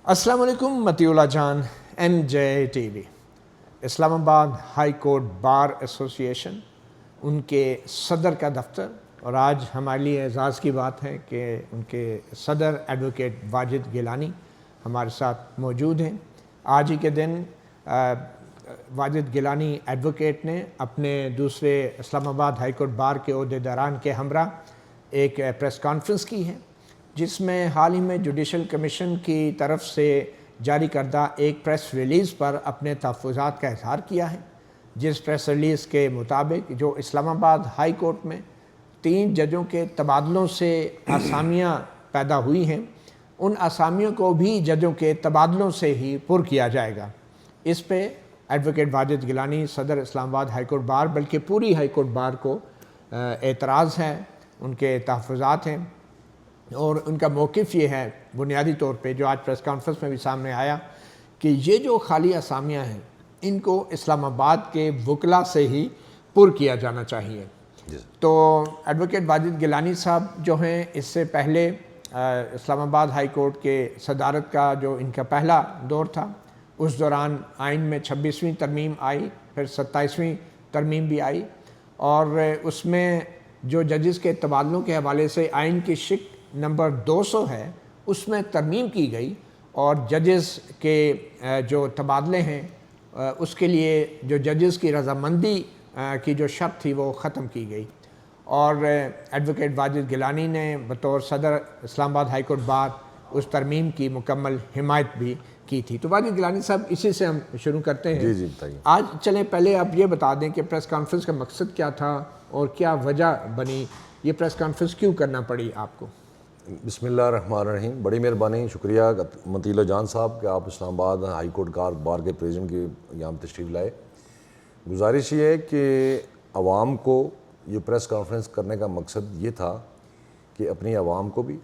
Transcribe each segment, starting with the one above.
السلام علیکم متی اللہ جان MJTV اسلام آباد ہائی کورٹ بار ایسوسی ایشن ان کے صدر کا دفتر، اور آج ہمارے لیے اعزاز کی بات ہے کہ ان کے صدر ایڈوکیٹ واجد گیلانی ہمارے ساتھ موجود ہیں۔ آج ہی کے دن واجد گیلانی ایڈوکیٹ نے اپنے دوسرے اسلام آباد ہائی کورٹ بار کے عہدیداران کے ہمراہ ایک پریس کانفرنس کی ہے، جس میں حال ہی میں جوڈیشل کمیشن کی طرف سے جاری کردہ ایک پریس ریلیز پر اپنے تحفظات کا اظہار کیا ہے، جس پریس ریلیز کے مطابق جو اسلام آباد ہائی کورٹ میں 3 ججوں کے تبادلوں سے اسامیاں پیدا ہوئی ہیں، ان اسامیوں کو بھی ججوں کے تبادلوں سے ہی پر کیا جائے گا۔ اس پہ ایڈوکیٹ واجد گیلانی صدر اسلام آباد ہائی کورٹ بار بلکہ پوری ہائی کورٹ بار کو اعتراض ہے، ان کے تحفظات ہیں، اور ان کا موقف یہ ہے بنیادی طور پہ جو آج پریس کانفرنس میں بھی سامنے آیا کہ یہ جو خالی اسامیاں ہیں ان کو اسلام آباد کے وکلاء سے ہی پر کیا جانا چاہیے۔ تو ایڈوکیٹ واجد گیلانی صاحب جو ہیں اس سے پہلے اسلام آباد ہائی کورٹ کے صدارت کا جو ان کا پہلا دور تھا، اس دوران آئین میں 26ویں ترمیم آئی، پھر 27ویں ترمیم بھی آئی، اور اس میں جو ججز کے تبادلوں کے حوالے سے آئین کی شق نمبر 200 ہے اس میں ترمیم کی گئی، اور ججز کے جو تبادلے ہیں اس کے لیے جو ججز کی رضامندی کی جو شرط تھی وہ ختم کی گئی، اور ایڈوکیٹ واجد گیلانی نے بطور صدر اسلام آباد ہائی کورٹ بار اس ترمیم کی مکمل حمایت بھی کی تھی۔ تو واجد گیلانی صاحب اسی سے ہم شروع کرتے ہیں۔ جی بتائیے۔ آج چلیں پہلے آپ یہ بتا دیں کہ پریس کانفرنس کا مقصد کیا تھا اور کیا وجہ بنی، یہ پریس کانفرنس کیوں کرنا پڑی آپ کو؟ بسم اللہ الرحمن الرحیم۔ بڑی مہربانی، شکریہ مطیع جان صاحب کہ آپ اسلام آباد ہائی کورٹ بار کے پریزیڈنٹ کی یہاں تشریف لائے۔ گزارش یہ ہے کہ عوام کو یہ پریس کانفرنس کرنے کا مقصد یہ تھا کہ اپنی عوام کو بھی،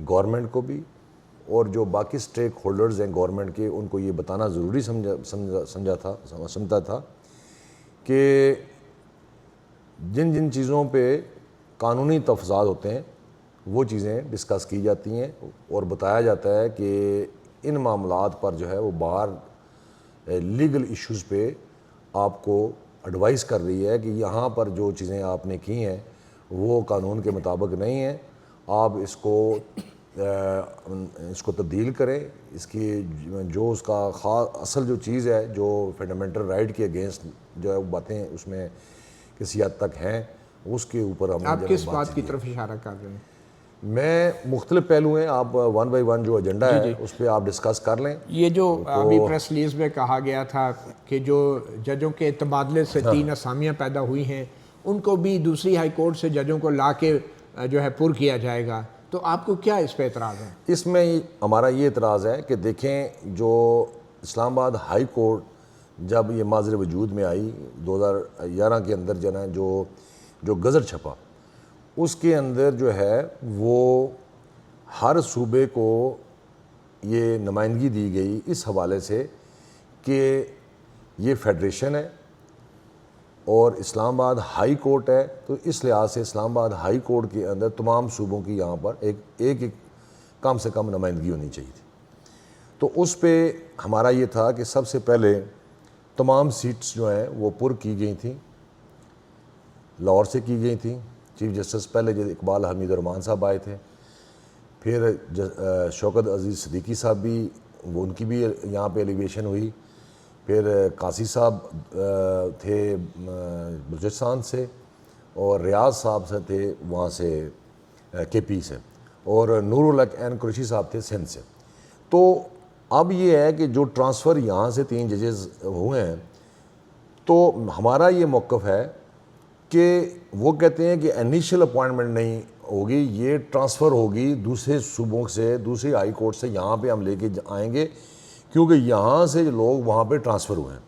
گورنمنٹ کو بھی، اور جو باقی سٹیک ہولڈرز ہیں گورنمنٹ کے، ان کو یہ بتانا ضروری سمجھتا تھا کہ جن چیزوں پہ قانونی تفصیلات ہوتے ہیں وہ چیزیں ڈسکس کی جاتی ہیں، اور بتایا جاتا ہے کہ ان معاملات پر جو ہے وہ باہر لیگل ایشوز پہ آپ کو ایڈوائز کر رہی ہے کہ یہاں پر جو چیزیں آپ نے کی ہیں وہ قانون کے مطابق نہیں ہیں، آپ اس کو تبدیل کریں، اس کی جو اس کا خاص اصل جو چیز ہے جو فنڈامنٹل رائٹ کے اگینسٹ جو ہے وہ باتیں اس میں کسی حد تک ہیں، اس کے اوپر ہم آپ کس بات کی طرف اشارہ کر رہے ہیں؟ میں مختلف پہلو ہیں، آپ 1 بائی 1 جو ایجنڈا ہے اس پہ آپ ڈسکس کر لیں۔ یہ جو ابھی پریس ریلیز میں کہا گیا تھا کہ جو ججوں کے تبادلے سے 3 اسامیاں پیدا ہوئی ہیں ان کو بھی دوسری ہائی کورٹ سے ججوں کو لا کے جو ہے پر کیا جائے گا، تو آپ کو کیا اس پہ اعتراض ہے؟ اس میں ہمارا یہ اعتراض ہے کہ دیکھیں، جو اسلام آباد ہائی کورٹ جب یہ ماضر وجود میں آئی 2011 کے اندر جو گزر چھپا، اس کے اندر جو ہے وہ ہر صوبے کو یہ نمائندگی دی گئی اس حوالے سے کہ یہ فیڈریشن ہے اور اسلام آباد ہائی کورٹ ہے، تو اس لحاظ سے اسلام آباد ہائی کورٹ کے اندر تمام صوبوں کی یہاں پر ایک کم سے کم نمائندگی ہونی چاہیے تھی۔ تو اس پہ ہمارا یہ تھا کہ سب سے پہلے تمام سیٹس جو ہیں وہ پر کی گئی تھیں، لاہور سے کی گئی تھیں۔ چیف جسٹس پہلے اقبال حمید الرحمان صاحب آئے تھے، پھر شوکت عزیز صدیقی صاحب بھی، وہ ان کی بھی یہاں پہ ایلیویشن ہوئی، پھر قاضی صاحب تھے بلوچستان سے، اور ریاض صاحب سے تھے وہاں سے KP سے، اور نور الحق عین قریشی صاحب تھے سندھ سے۔ تو اب یہ ہے کہ جو ٹرانسفر یہاں سے 3 ججز ہوئے ہیں، تو ہمارا یہ موقف ہے کہ وہ کہتے ہیں کہ انیشل اپوائنٹمنٹ نہیں ہوگی، یہ ٹرانسفر ہوگی دوسرے صوبوں سے، دوسری ہائی کورٹ سے یہاں پہ ہم لے کے آئیں گے، کیونکہ یہاں سے لوگ وہاں پہ ٹرانسفر ہوئے ہیں۔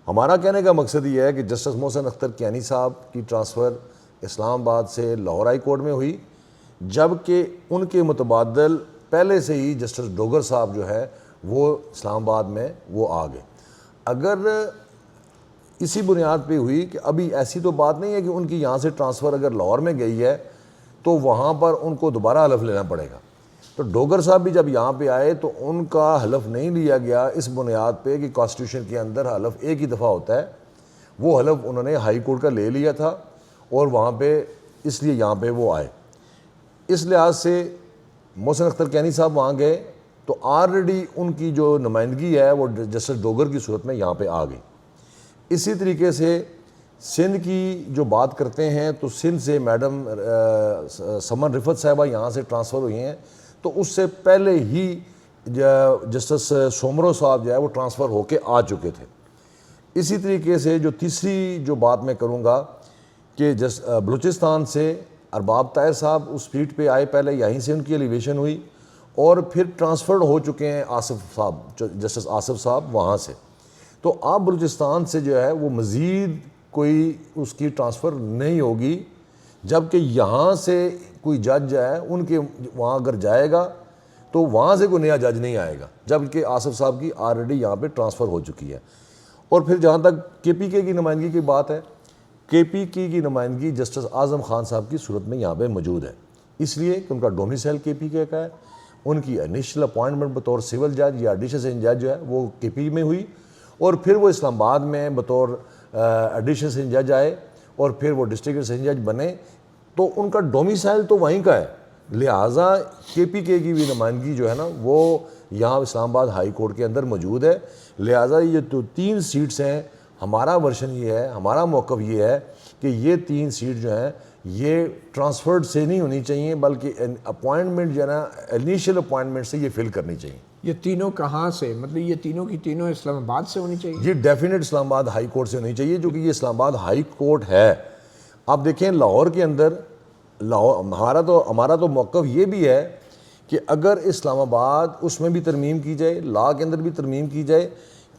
ہمارا کہنے کا مقصد یہ ہے کہ جسٹس محسن اختر کیانی صاحب کی ٹرانسفر اسلام آباد سے لاہور ہائی کورٹ میں ہوئی، جبکہ ان کے متبادل پہلے سے ہی جسٹس ڈوگر صاحب جو ہے وہ اسلام آباد میں وہ آ گئے۔ اگر اسی بنیاد پہ ہوئی کہ ابھی ایسی تو بات نہیں ہے کہ ان کی یہاں سے ٹرانسفر اگر لاہور میں گئی ہے تو وہاں پر ان کو دوبارہ حلف لینا پڑے گا، تو ڈوگر صاحب بھی جب یہاں پہ آئے تو ان کا حلف نہیں لیا گیا اس بنیاد پہ کہ کانسٹیٹیوشن کے اندر حلف ایک ہی دفعہ ہوتا ہے. وہ حلف انہوں نے ہائی کورٹ کا لے لیا تھا اور وہاں پہ اس لیے یہاں پہ وہ آئے. اس لحاظ سے محسن اختر کینی صاحب وہاں گئے تو آلریڈی ان کی جو نمائندگی ہے وہ جسٹس ڈوگر کی صورت میں یہاں پہ آ گئی. اسی طریقے سے سندھ کی جو بات کرتے ہیں تو سندھ سے میڈم سمن رفت صاحبہ یہاں سے ٹرانسفر ہوئی ہیں, تو اس سے پہلے ہی جسٹس سومرو صاحب جو ہے وہ ٹرانسفر ہو کے آ چکے تھے. اسی طریقے سے جو تیسری جو بات میں کروں گا کہ بلوچستان سے ارباب طاہر صاحب اس سیٹ پہ آئے, پہلے یہیں سے ان کی ایلیویشن ہوئی اور پھر ٹرانسفرڈ ہو چکے ہیں آصف صاحب, جسٹس آصف صاحب وہاں سے. تو آپ بلوچستان سے جو ہے وہ مزید کوئی اس کی ٹرانسفر نہیں ہوگی, جبکہ یہاں سے کوئی جج ہے ان کے وہاں اگر جائے گا تو وہاں سے کوئی نیا جج نہیں آئے گا, جبکہ آصف صاحب کی آلریڈی یہاں پہ ٹرانسفر ہو چکی ہے. اور پھر جہاں تک کے پی کے کی نمائندگی کی بات ہے, کے پی کی نمائندگی جسٹس اعظم خان صاحب کی صورت میں یہاں پہ موجود ہے, اس لیے کہ ان کا ڈومیسائل کے پی کے کا ہے. ان کی انیشل اپوائنٹمنٹ بطور سول جج یا ایڈیشنل جج جو ہے وہ کے پی میں ہوئی, اور پھر وہ اسلام آباد میں بطور ایڈیشنل جج آئے اور پھر وہ ڈسٹرکٹ سینٹ جج بنے, تو ان کا ڈومیسائل تو وہیں کا ہے. لہٰذا کے پی کے کی بھی نمائندگی جو ہے نا وہ یہاں اسلام آباد ہائی کورٹ کے اندر موجود ہے. لہٰذا یہ تو 3 سیٹس ہیں, ہمارا ورژن یہ ہے, ہمارا موقف یہ ہے کہ یہ 3 سیٹ جو ہیں یہ ٹرانسفرڈ سے نہیں ہونی چاہیے, بلکہ اپوائنٹمنٹ جو ہے نا انیشیل اپوائنٹمنٹ سے یہ فل کرنی چاہیے. یہ تینوں کہاں سے, مطلب یہ تینوں کی تینوں اسلام آباد سے ہونی چاہیے؟ یہ ڈیفینیٹ اسلام آباد ہائی کورٹ سے ہونی چاہیے, جو کہ یہ اسلام آباد ہائی کورٹ ہے. آپ دیکھیں لاہور کے اندر ہمارا تو موقف یہ بھی ہے کہ اگر اسلام آباد اس میں بھی ترمیم کی جائے, لا کے اندر بھی ترمیم کی جائے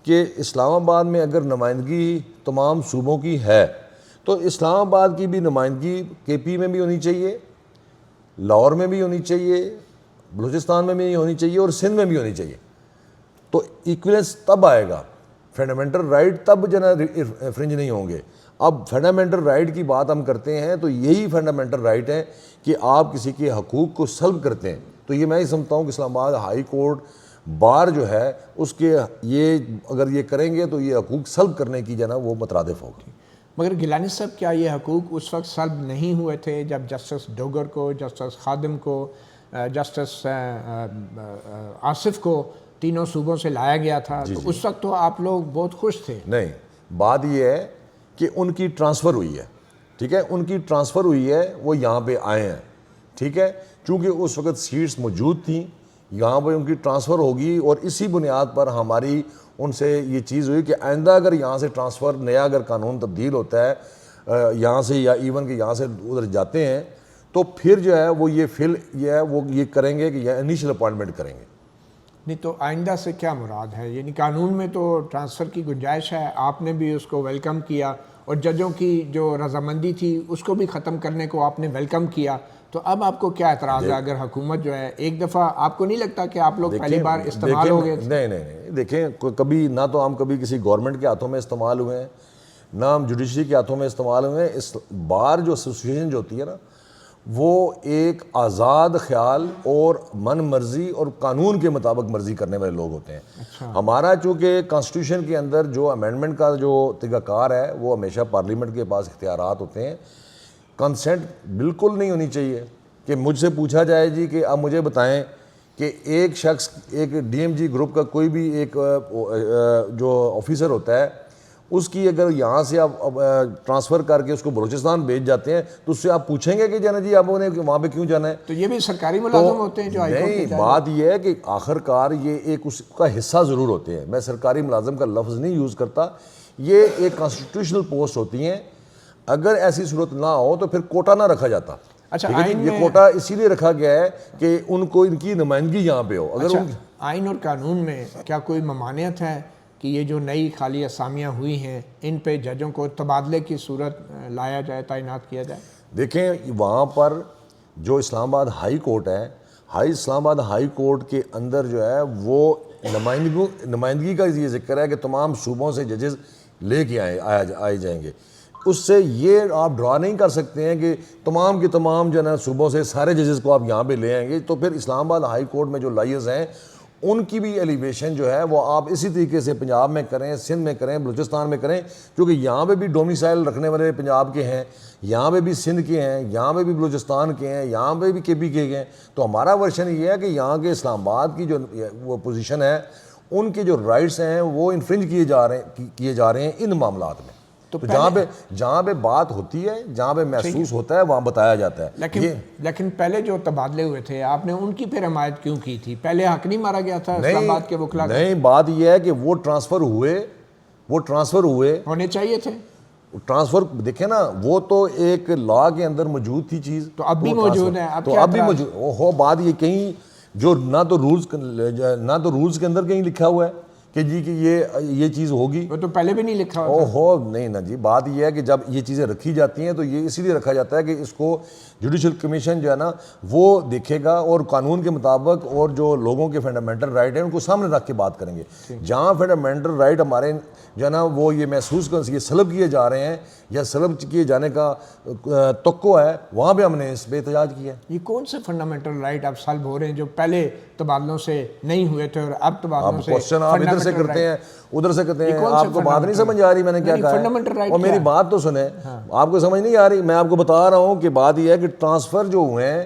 کہ اسلام آباد میں اگر نمائندگی تمام صوبوں کی ہے تو اسلام آباد کی بھی نمائندگی کے پی میں بھی ہونی چاہیے, لاہور میں بھی ہونی چاہیے, بلوچستان میں بھی ہونی چاہیے اور سندھ میں بھی ہونی چاہیے. تو ایکولنس تب آئے گا, فنڈامنٹل رائٹ تب جو ہے فرنج نہیں ہوں گے. اب فنڈامنٹل رائٹ کی بات ہم کرتے ہیں تو یہی فنڈامنٹل رائٹ ہے کہ آپ کسی کے حقوق کو سلب کرتے ہیں. تو یہ میں ہی سمجھتا ہوں کہ اسلام آباد ہائی کورٹ بار جو ہے اس کے یہ اگر یہ کریں گے تو یہ حقوق سلب کرنے کی جو ہے نا وہ مترادف ہوگی. مگر گیلانی صاحب کیا یہ حقوق اس وقت سلب نہیں ہوئے تھے جب جسٹس ڈوگر کو, جسٹس خادم کو, جسٹس آصف کو تینوں صوبوں سے لایا گیا تھا؟ تو اس وقت تو آپ لوگ بہت خوش تھے. نہیں, بات یہ ہے کہ ان کی ٹرانسفر ہوئی ہے, ٹھیک ہے, ان کی ٹرانسفر ہوئی ہے, وہ یہاں پہ آئے ہیں, ٹھیک ہے, چونکہ اس وقت سیٹس موجود تھیں, یہاں پہ ان کی ٹرانسفر ہوگی اور اسی بنیاد پر ہماری ان سے یہ چیز ہوئی کہ آئندہ اگر یہاں سے ٹرانسفر نیا اگر قانون تبدیل ہوتا ہے یہاں سے یا ایون کہ یہاں سے ادھر جاتے ہیں تو پھر جو ہے وہ یہ کریں گے کہ یہ انیشل اپوائنٹمنٹ کریں گے. نہیں تو آئندہ سے کیا مراد ہے؟ یعنی قانون میں تو ٹرانسفر کی گنجائش ہے, آپ نے بھی اس کو ویلکم کیا اور ججوں کی جو رضامندی تھی اس کو بھی ختم کرنے کو آپ نے ویلکم کیا, تو اب آپ کو کیا اعتراض ہے اگر حکومت جو ہے ایک دفعہ, آپ کو نہیں لگتا کہ آپ لوگ پہلی بار استعمال ہو گئے؟ نہیں, دیکھیں کبھی نہ تو ہم کبھی کسی گورنمنٹ کے ہاتھوں میں استعمال ہوئے ہیں, نہ ہم جوڈیشری کے ہاتھوں میں استعمال ہوئے ہیں. اس بار جو ایسوسیشن جو ہوتی ہے نا وہ ایک آزاد خیال اور من مرضی اور قانون کے مطابق مرضی کرنے والے لوگ ہوتے ہیں. ہمارا چونکہ کانسٹیٹیوشن کے اندر جو امینڈمنٹ کا جو طریقہ کار ہے وہ ہمیشہ پارلیمنٹ کے پاس اختیارات ہوتے ہیں. کنسنٹ بالکل نہیں ہونی چاہیے کہ مجھ سے پوچھا جائے جی کہ اب مجھے بتائیں کہ ایک شخص, ایک ڈی ایم جی گروپ کا کوئی بھی ایک جو آفیسر ہوتا ہے اس کی اگر یہاں سے آپ ٹرانسفر کر کے اس کو بلوچستان بھیج جاتے ہیں تو اس سے آپ پوچھیں گے کہ جانا جی آپ نے وہاں پہ کیوں جانا ہے؟ تو یہ بھی سرکاری ملازم ہوتے ہیں جو ہائی کورٹ کے؟ نہیں, بات یہ ہے کہ آخر کار یہ ایک اس کا حصہ ضرور ہوتے ہیں. میں سرکاری ملازم کا لفظ نہیں یوز کرتا, یہ ایک کانسٹیٹیوشنل پوسٹ ہوتی ہیں. اگر ایسی صورت نہ ہو تو پھر کوٹا نہ رکھا جاتا. اچھا, یہ کوٹا اسی لیے رکھا گیا ہے کہ ان کو ان کی نمائندگی یہاں پہ ہو. اگر آئین اور قانون میں کیا کوئی ممانعت ہے کہ یہ جو نئی خالی اسامیاں ہوئی ہیں ان پہ ججوں کو تبادلے کی صورت لایا جائے, تعینات کیا جائے؟ دیکھیں وہاں پر جو اسلام آباد ہائی کورٹ ہے, اسلام آباد ہائی کورٹ کے اندر جو ہے وہ نمائندگی کا یہ ذکر ہے کہ تمام صوبوں سے ججز لے کے آئے جائیں گے. اس سے یہ آپ ڈرا نہیں کر سکتے ہیں کہ تمام کے تمام جو ہے نا صوبوں سے سارے ججز کو آپ یہاں پہ لے آئیں گے. تو پھر اسلام آباد ہائی کورٹ میں جو لائرز ہیں ان کی بھی ایلیویشن جو ہے وہ آپ اسی طریقے سے پنجاب میں کریں, سندھ میں کریں, بلوچستان میں کریں, کیونکہ یہاں پہ بھی ڈومیسائل رکھنے والے پنجاب کے ہیں, یہاں پہ بھی سندھ کے ہیں, یہاں پہ بھی بلوچستان کے ہیں, یہاں پہ بھی کے ہیں. تو ہمارا ورژن یہ ہے کہ یہاں کے اسلام آباد کی جو وہ پوزیشن ہے, ان کے جو رائٹس ہیں وہ انفرنج کیے جا رہے ہیں ان معاملات میں. تو جہاں پہ بات ہوتی ہے, جہاں پہ محسوس ہوتا ہے, وہاں بتایا جاتا ہے. لیکن پہلے جو تبادلے ہوئے تھے آپ نے ان کی پھر حمایت کیوں کی تھی؟ پہلے حق نہیں مارا گیا تھا اسلام آباد کے وکلا کا؟ نہیں, بات یہ ہے کہ وہ ٹرانسفر ہوئے ہونے چاہیے تھے. ٹرانسفر دیکھیں نا, وہ تو ایک لا کے اندر موجود تھی چیز, تو اب بھی موجود ہے. تو اب بھی موجود ہو. بات یہ کہیں جو نہ تو رولز کے اندر کہیں لکھا ہوا ہے کہ جی کہ یہ چیز ہوگی, وہ تو پہلے بھی نہیں لکھا ہوا ہو نہیں نا جی. بات یہ ہے کہ جب یہ چیزیں رکھی جاتی ہیں تو یہ اسی لیے رکھا جاتا ہے کہ اس کو جوڈیشل کمیشن جو ہے نا وہ دیکھے گا اور قانون کے مطابق اور جو لوگوں کے فنڈامنٹل رائٹ ہیں ان کو سامنے رکھ کے بات کریں گے. جہاں فنڈامنٹل رائٹ ہمارے جو ہے نا وہ یہ محسوس کر یہ سلب کیے جا رہے ہیں یا سلب کیے جانے کا توقع ہے, وہاں پہ ہم نے اس پہ احتجاج کیا. یہ کون سے فنڈامنٹل رائٹ اب سلب ہو رہے ہیں جو پہلے تبادلوں سے نہیں ہوئے تھے اور اب تبادلوں سے؟ کوشچن آپ ادھر سے کرتے ہیں ادھر سے کرتے ہیں, آپ کو بات نہیں سمجھ آ رہی میں نے کیا کہا ہے, اور میری بات تو سنیں, آپ کو سمجھ نہیں آ رہی. میں آپ کو بتا رہا ہوں کہ بات یہ ہے کہ ٹرانسفر جو ہوئے ہیں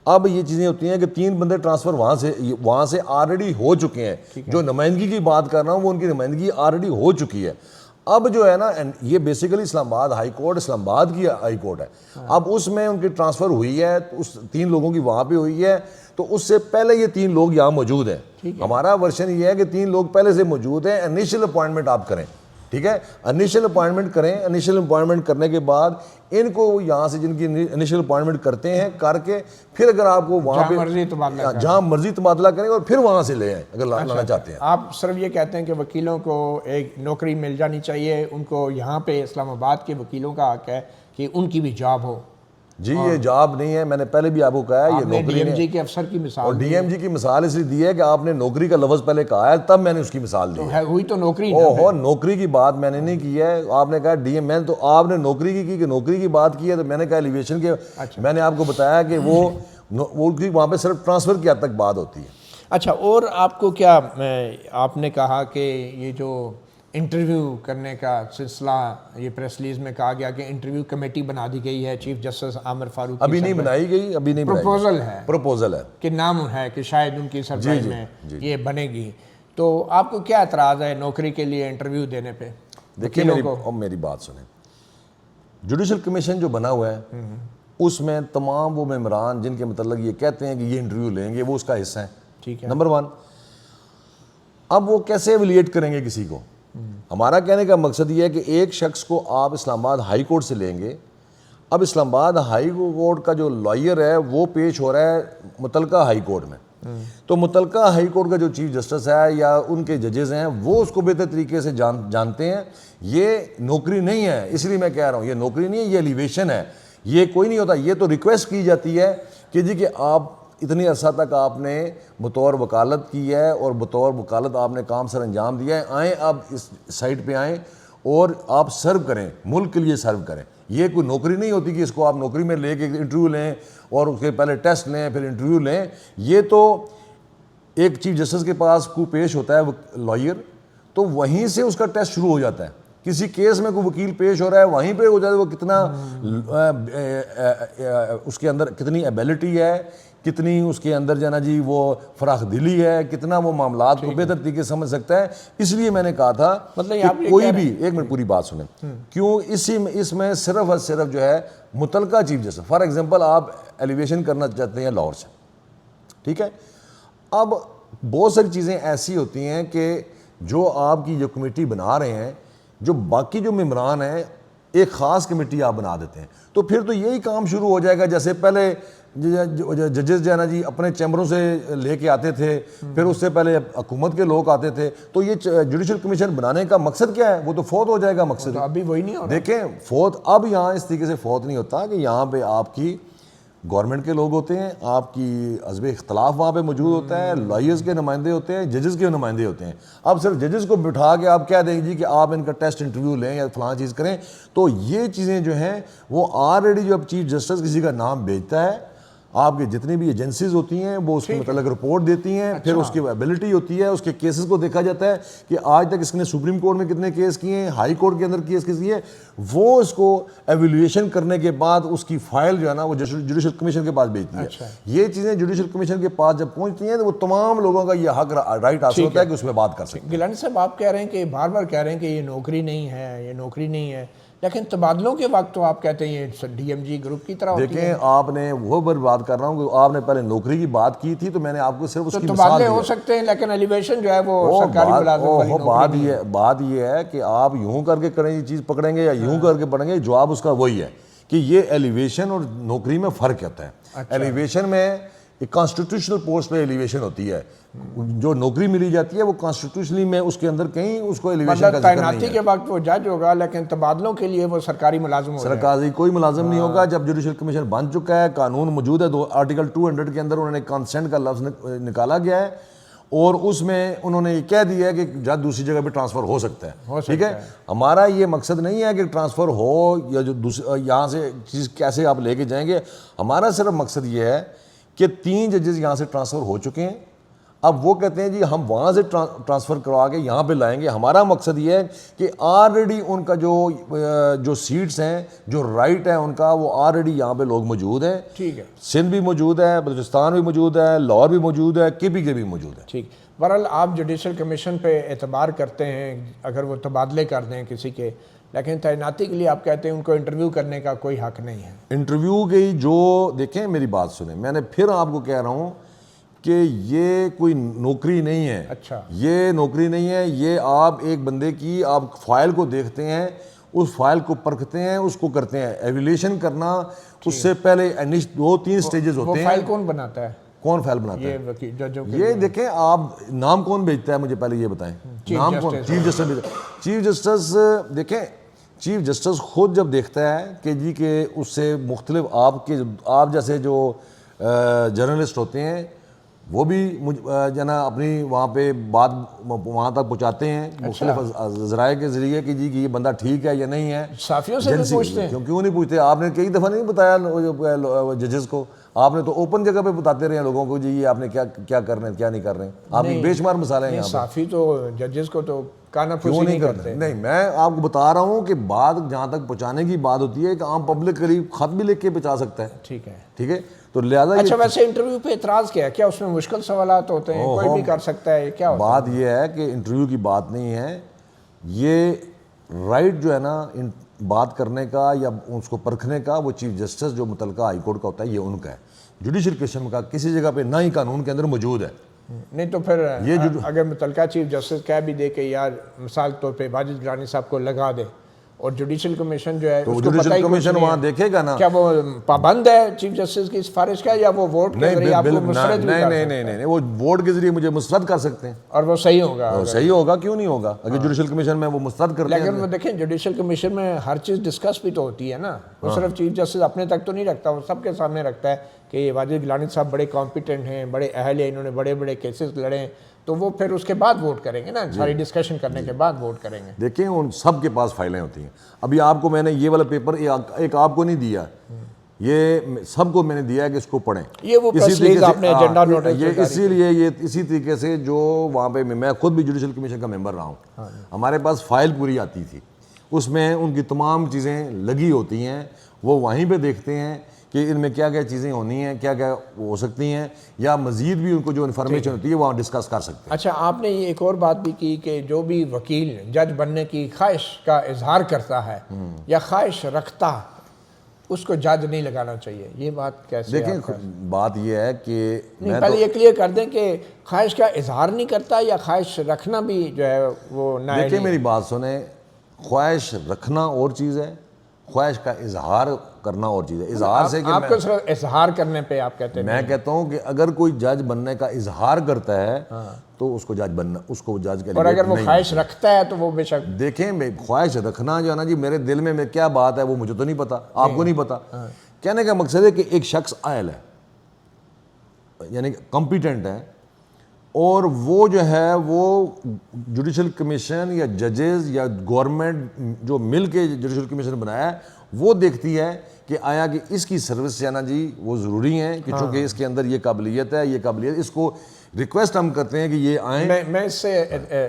اب یہ چیزیں ہوتی ہیں کہ 3 بندے ٹرانسفر وہاں سے آلریڈی ہو چکے ہیں. جو نمائندگی کی بات کر رہا ہوں وہ ان کی نمائندگی آلریڈی ہو چکی ہے. اب جو ہے نا یہ بیسیکلی اسلام آباد ہائی کورٹ اسلام آباد کی ہائی کورٹ ہے. اب اس میں ان کی ٹرانسفر ہوئی ہے, اس 3 لوگوں کی وہاں پہ ہوئی ہے, تو اس سے پہلے یہ 3 لوگ یہاں موجود ہیں. ہمارا ورژن یہ ہے کہ 3 لوگ پہلے سے موجود ہیں, انیشل اپوائنٹمنٹ آپ کریں, ٹھیک ہے, انیشل اپوائنٹمنٹ کریں. انیشل اپوائنٹمنٹ کرنے کے بعد ان کو یہاں سے جن کی انیشل اپوائنٹمنٹ کرتے ہیں کر کے پھر اگر آپ کو وہاں پہ جہاں مرضی تبادلہ کریں اور پھر وہاں سے لے آئیں اگر لانا چاہتے ہیں. آپ صرف یہ کہتے ہیں کہ وکیلوں کو ایک نوکری مل جانی چاہیے, ان کو یہاں پہ اسلام آباد کے وکیلوں کا حق ہے کہ ان کی بھی جاب ہو. جی یہ جاب نہیں ہے, میں نے پہلے بھی آپ کو کہا ہے یہ نوکری ڈی ایم جی کے افسر کی مثال, اور ڈی ایم جی کی مثال اس لیے دی ہے کہ آپ نے نوکری کا لفظ پہلے کہا ہے تب میں نے اس کی مثال دی ہے. ہوئی تو نوکری, نوکری کی بات میں نے نہیں کی ہے. آپ نے کہا ڈی ایم, میں تو آپ نے نوکری کی کہ نوکری کی بات کی ہے, تو میں نے کہا ایلیویشن کے میں نے آپ کو بتایا کہ وہ وہاں پہ صرف ٹرانسفر کی حد تک بات ہوتی ہے. اچھا, اور آپ کو کیا, آپ نے کہا کہ یہ جو انٹرویو کرنے کا سلسلہ یہ پریس ریلیز میں کہا گیا کہ انٹرویو کمیٹی بنا دی گئی ہے چیف جسٹس عامر فاروق, ابھی نہیں بنائی گئی, ابھی نہیں پروپوزل ہے کہ نام ہے کہ شاید ان کی سرکاری میں یہ بنے گی. تو آپ کو کیا اعتراض ہے نوکری کے لیے انٹرویو دینے پہ؟ دیکھیے میری بات سنیں, جوڈیشل کمیشن جو بنا ہوا ہے اس میں تمام وہ ممبران جن کے متعلق یہ کہتے ہیں کہ یہ انٹرویو لیں گے وہ اس کا حصہ ہیں. ٹھیک ہے, نمبر 1. اب وہ کیسے ایویلیٹ کریں گے کسی کو؟ ہمارا کہنے کا مقصد یہ ہے کہ ایک شخص کو آپ اسلام آباد ہائی کورٹ سے لیں گے. اب اسلام آباد ہائی کورٹ کا جو لائر ہے وہ پیش ہو رہا ہے متعلقہ ہائی کورٹ میں, تو متعلقہ ہائی کورٹ کا جو چیف جسٹس ہے یا ان کے ججز ہیں وہ اس کو بہتر طریقے سے جانتے ہیں. یہ نوکری نہیں ہے, اس لیے میں کہہ رہا ہوں یہ نوکری نہیں ہے, یہ ایلیویشن ہے. یہ کوئی نہیں ہوتا, یہ تو ریکویسٹ کی جاتی ہے کہ جی کہ آپ اتنی عرصہ تک آپ نے بطور وکالت کی ہے اور بطور وکالت آپ نے کام سر انجام دیا ہے, آئیں آپ اس سائٹ پہ آئیں اور آپ سرو کریں, ملک کے لیے سرو کریں. یہ کوئی نوکری نہیں ہوتی کہ اس کو آپ نوکری میں لے کے انٹرویو لیں اور اس کے پہلے ٹیسٹ لیں پھر انٹرویو لیں. یہ تو ایک چیف جسٹس کے پاس کو پیش ہوتا ہے لائر, تو وہیں سے اس کا ٹیسٹ شروع ہو جاتا ہے. کسی کیس میں کوئی وکیل پیش ہو رہا ہے وہیں پہ ہو جاتا ہے وہ کتنا اس کے اندر کتنی ایبیلٹی ہے, کتنی اس کے اندر جانا جی وہ فراخ دلی ہے, کتنا وہ معاملات کو بہتر طریقے سے سمجھ سکتا ہے. اس لیے میں نے کہا تھا کہ کوئی بھی, ایک منٹ پوری بات سنیں, کیوں اس میں صرف اور صرف جو ہے متعلقہ چیف جسٹس. فار ایگزامپل آپ ایلیویشن کرنا چاہتے ہیں لاہور سے, ٹھیک ہے, اب بہت ساری چیزیں ایسی ہوتی ہیں کہ جو آپ کی جو کمیٹی بنا رہے ہیں, جو باقی جو ممبران ہیں ایک خاص کمیٹی آپ بنا دیتے ہیں, تو پھر تو یہی کام شروع ہو جائے گا جیسے پہلے ججز جو ہے نا جی اپنے چیمبروں سے لے کے آتے تھے, پھر اس سے پہلے حکومت کے لوگ آتے تھے. تو یہ جوڈیشل کمیشن بنانے کا مقصد کیا ہے؟ وہ تو فوت ہو جائے گا مقصد. ابھی وہی نہیں ہو رہا. دیکھیں فوت اب یہاں اس طریقے سے فوت نہیں ہوتا کہ یہاں پہ آپ کی گورنمنٹ کے لوگ ہوتے ہیں, آپ کی حزب اختلاف وہاں پہ موجود ہوتا ہے, لائرز کے نمائندے ہوتے ہیں, ججز کے نمائندے ہوتے ہیں. اب صرف ججز کو بٹھا کے آپ کہہ دیں جی کہ آپ ان کا ٹیسٹ انٹرویو لیں یا فلاں چیز کریں, تو یہ چیزیں جو ہیں وہ آلریڈی جو اب چیف جسٹس کسی کا نام بھیجتا ہے, آپ کی جتنی بھی ایجنسیز ہوتی ہیں وہ اس کے متعلق رپورٹ دیتی ہیں, پھر اس کی ایبلٹی ہوتی ہے, اس کے کیسز کو دیکھا جاتا ہے کہ آج تک اس نے سپریم کورٹ میں کتنے کیس کیے ہیں, ہائی کورٹ کے اندر کیس کیے ہیں, وہ اس کو ایویلویشن کرنے کے بعد اس کی فائل جو ہے نا وہ جوڈیشل کمیشن کے پاس بھیجتی ہے. یہ چیزیں جوڈیشل کمیشن کے پاس جب پہنچتی ہیں تو وہ تمام لوگوں کا یہ حق رائٹ حاصل ہوتا ہے کہ اس میں بات کر سکیں. گیلانی صاحب آپ کہہ رہے ہیں کہ بار بار کہہ رہے ہیں کہ یہ نوکری نہیں ہے, یہ نوکری نہیں ہے, لیکن تبادلوں کے وقت تو آپ کہتے ہیں یہ ڈی ایم جی گروپ کی طرح ہوتی ہے. دیکھیں آپ نے وہ بات کر رہا ہوں کہ آپ نے پہلے نوکری کی بات کی تھی, تو میں نے آپ کو صرف اس کی مثال تبادلے ہو سکتے ہیں لیکن ایلیویشن جو ہے وہ سرکاری ملازم والی نوکری نہیں ہے. بات یہ ہے کہ آپ یوں کر کے کریں یہ چیز پکڑیں گے یا یوں کر کے پڑھیں گے, جواب اس کا وہی ہے کہ یہ ایلیویشن اور نوکری میں فرق ہوتا ہے. ایلیویشن میں ایک کانسٹیٹیوشنل پوسٹ پہ ایلیویشن ہوتی ہے, جو نوکری ملی جاتی ہے وہ کانسٹیٹیوشنلی میں اس کے اندر کہیں اس کو ایلیویشن کا ذکر نہیں ہے. تعیناتی کے وقت وہ جج ہوگا لیکن تبادلوں کے لیے وہ سرکاری ملازم ہوگا. سرکاری کوئی ملازم نہیں ہوگا. جب جوڈیشل کمیشن بن چکا ہے, قانون موجود ہے, آرٹیکل 200 کے اندر انہوں نے کنسنٹ کا لفظ نکالا گیا ہے, اور اس میں انہوں نے یہ کہہ دیا ہے کہ جج دوسری جگہ پہ ٹرانسفر ہو سکتا ہے. ٹھیک ہے, ہمارا یہ مقصد نہیں ہے کہ ٹرانسفر ہو یا جو یہاں سے چیز کیسے آپ لے کے جائیں گے. ہمارا صرف مقصد یہ ہے کہ 3 ججز یہاں سے ٹرانسفر ہو چکے ہیں, اب وہ کہتے ہیں جی ہم وہاں سے ٹرانسفر کروا کے یہاں پہ لائیں گے. ہمارا مقصد یہ ہے کہ آلریڈی ان کا جو سیٹس ہیں, جو رائٹ ہے ان کا, وہ آلریڈی یہاں پہ لوگ موجود ہیں. ٹھیک ہے, سندھ بھی موجود ہے, بلوچستان بھی موجود ہے, لاہور بھی موجود ہے, KPK بھی موجود ہے. ٹھیک. بہرحال آپ جوڈیشل کمیشن پہ اعتبار کرتے ہیں اگر وہ تبادلے کر دیں کسی کے, لیکن تعیناتی کے لیے آپ کہتے ہیں ان کو انٹرویو کرنے کا کوئی حق نہیں ہے. انٹرویو کی جو دیکھیں میری بات سنیں, میں نے پھر آپ کو کہہ رہا ہوں کہ یہ کوئی نوکری نہیں ہے. اچھا, یہ نوکری نہیں ہے. یہ آپ ایک بندے کی آپ فائل کو دیکھتے ہیں, اس فائل کو پرکھتے ہیں, اس کو کرتے ہیں. ایویلیشن کرنا اس سے پہلے 2-3 سٹیجز ہوتے ہیں. وہ فائل کون بناتا ہے؟ کون فائل بناتا ہے؟ یہ وکیل ججوں کے. یہ دیکھیں آپ نام کون بھیجتا ہے مجھے پہلے یہ بتائیں. نام کون؟ Chief justice. چیف جسٹس دیکھیں, چیف جسٹس خود جب دیکھتا ہے کہ جی کہ اس سے مختلف آپ جیسے جو جرنلسٹ ہوتے ہیں وہ بھی جو نا اپنی وہاں پہ بات وہاں تک پہنچاتے ہیں مختلف ذرائع کے ذریعے کہ جی کہ یہ بندہ ٹھیک ہے یا نہیں ہے. صحافیوں سے بھی پوچھتے ہیں. کیوں نہیں پوچھتے؟ آپ نے کئی دفعہ نہیں بتایا ججز کو, آپ نے تو اوپن جگہ پہ بتاتے رہے ہیں لوگوں کو جی یہ آپ نے کیا کر رہے ہیں کیا نہیں کر رہے ہیں. آپ کی بے شمار مثالیں ہیں یہاں پہ. صحافی تو ججز کو تو کانا پھوسی نہیں کرتے. نہیں, میں آپ کو بتا رہا ہوں کہ بات جہاں تک پہنچانے کی بات ہوتی ہے کہ عام پبلک قریب خط بھی لکھ کے پہنچا سکتا ہے. ٹھیک ہے, ٹھیک ہے. تو لہٰذا اچھا ویسے انٹرویو پہ اعتراض کیا ہے؟ کیا اس میں مشکل سوالات ہوتے ہیں؟ کوئی بھی کر سکتا ہے؟ کیا ہوتا ہے؟ بات یہ ہے کہ انٹرویو کی بات نہیں ہے, یہ رائٹ جو ہے نا بات کرنے کا یا اس کو پرکھنے کا, وہ چیف جسٹس جو متعلقہ ہائی کورٹ کا ہوتا ہے یہ ان کا ہے. جوڈیشل کمیشن کا کسی جگہ پہ نہ ہی قانون کے اندر موجود ہے. نہیں تو پھر اگر متعلقہ چیف جسٹس کہہ بھی دے کہ یار مثال طور پہ واجد گیلانی صاحب کو لگا دے, اور جوڈیشل کمیشن جو ہے تو جوڈیشل کمیشن وہاں دیکھے گا نا, کیا وہ پابند ہے چیف جسٹس کی سفارش کا, یا وہ ووٹ کے ذریعے آپ کو مسترد بھی کر سکتے ہیں؟ نہیں, وہ ووٹ کے ذریعے مجھے مسترد کر سکتے ہیں, اور وہ صحیح ہوگا. صحیح ہوگا, کیوں نہیں ہوگا اگر جوڈیشل کمیشن میں وہ مسترد کرتے ہیں. لیکن وہ دیکھیں جوڈیشل کمیشن میں ہر چیز ڈسکس بھی تو ہوتی ہے نا, وہ صرف چیف جسٹس اپنے تک تو نہیں رکھتا, وہ سب کے سامنے رکھتا ہے کہ یہ واجد گیلانی صاحب بڑے کمپیٹنٹ ہیں, بڑے اہل ہیں, انہوں نے بڑے بڑے کیسز لڑے ہیں, تو وہ پھر اس کے بعد ووٹ کریں گے نا, ساری ڈسکشن کرنے کے بعد ووٹ کریں گے. دیکھیں ان سب کے پاس فائلیں ہوتی ہیں. ابھی آپ کو میں نے یہ والا پیپر ایک آپ کو نہیں دیا, یہ سب کو میں نے دیا ہے کہ اس کو پڑھیں. یہ وہ پریس لیگ آپ نے ایجنڈا نوٹس, یہ اسی لیے یہ اسی طریقے سے جو وہاں پہ میں خود بھی جوڈیشل کمیشن کا ممبر رہا ہوں, ہمارے پاس فائل پوری آتی تھی, اس میں ان کی تمام چیزیں لگی ہوتی ہیں, وہ وہیں پہ دیکھتے ہیں کہ ان میں کیا کیا چیزیں ہونی ہیں, کیا کیا ہو سکتی ہیں, یا مزید بھی ان کو جو انفارمیشن ہوتی ہے وہاں ڈسکس کر سکتے ہیں. اچھا, آپ نے ایک اور بات بھی کی کہ جو بھی وکیل جج بننے کی خواہش کا اظہار کرتا ہے یا خواہش رکھتا, اس کو جج نہیں لگانا چاہیے. یہ بات کیسے؟ دیکھیں بات یہ ہے کہ پہلے یہ کلیئر کر دیں کہ خواہش کا اظہار نہیں کرتا یا خواہش رکھنا بھی جو ہے وہ نہ. دیکھیں میری بات سنیں, خواہش رکھنا اور چیز ہے, خواہش کا اظہار کرنا اور چیز ہے. اظہار سے کہ آپ کو صرف اظہار کرنے پہ آپ کہتے ہیں, میں کہتا ہوں کہ اگر کوئی جج بننے کا اظہار کرتا ہے تو اس کو جج بننا, اس کو جج کے لیے. اور اگر وہ خواہش رکھتا ہے تو وہ بے شک. دیکھیں خواہش رکھنا جو ہے نا جی, میرے دل میں کیا بات ہے وہ مجھے تو نہیں پتا, آپ کو نہیں پتا. کہنے کا مقصد ہے کہ ایک شخص اہل ہے یعنی کمپیٹنٹ ہے اور وہ جو ہے وہ جوڈیشل کمیشن یا ججز یا گورنمنٹ جو مل کے جوڈیشل کمیشن بنایا ہے وہ دیکھتی ہے کہ آیا کہ اس کی سروس ہے نا جی وہ ضروری ہیں کہ چونکہ اس کے اندر یہ قابلیت ہے یہ قابلیت اس کو ریکویسٹ ہم کرتے ہیں کہ یہ آئیں. میں اس سے